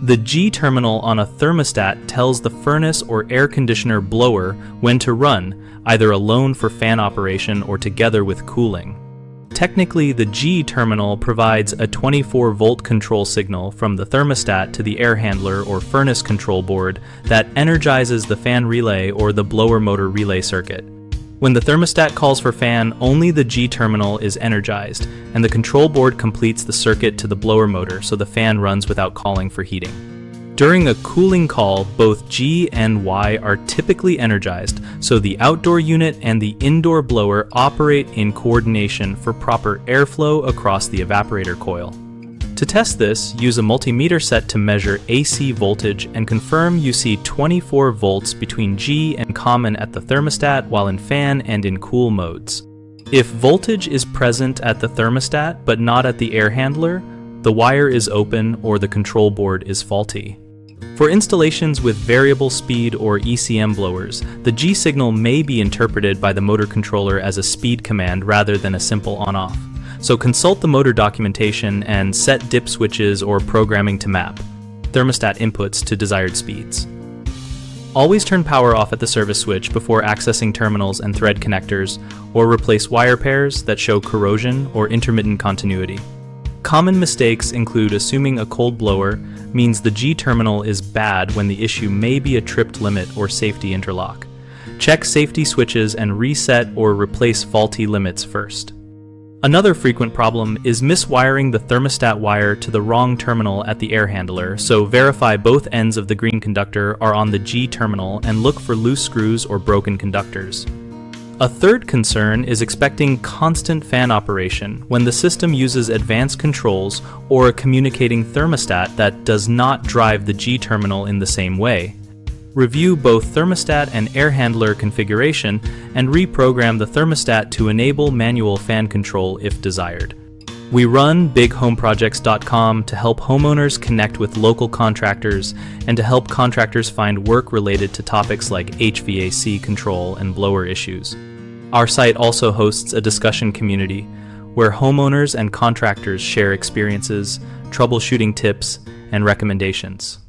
The G terminal on a thermostat tells the furnace or air conditioner blower when to run, either alone for fan operation or together with cooling. Technically, the G terminal provides a 24-volt control signal from the thermostat to the air handler or furnace control board that energizes the fan relay or the blower motor relay circuit. When the thermostat calls for fan, only the G terminal is energized, and the control board completes the circuit to the blower motor so the fan runs without calling for heating. During a cooling call, both G and Y are typically energized, so the outdoor unit and the indoor blower operate in coordination for proper airflow across the evaporator coil. To test this, use a multimeter set to measure AC voltage and confirm you see 24 volts between G and common at the thermostat while in fan and in cool modes. If voltage is present at the thermostat but not at the air handler, the wire is open or the control board is faulty. For installations with variable speed or ECM blowers, the G signal may be interpreted by the motor controller as a speed command rather than a simple on-off. So consult the motor documentation and set dip switches or programming to map thermostat inputs to desired speeds. Always turn power off at the service switch before accessing terminals and thread connectors, or replace wire pairs that show corrosion or intermittent continuity. Common mistakes include assuming a cold blower means the G terminal is bad when the issue may be a tripped limit or safety interlock. Check safety switches and reset or replace faulty limits first. Another frequent problem is miswiring the thermostat wire to the wrong terminal at the air handler, so verify both ends of the green conductor are on the G terminal and look for loose screws or broken conductors. A third concern is expecting constant fan operation when the system uses advanced controls or a communicating thermostat that does not drive the G terminal in the same way. Review both thermostat and air handler configuration and reprogram the thermostat to enable manual fan control if desired. We run bighomeprojects.com to help homeowners connect with local contractors and to help contractors find work related to topics like HVAC control and blower issues. Our site also hosts a discussion community where homeowners and contractors share experiences, troubleshooting tips, and recommendations.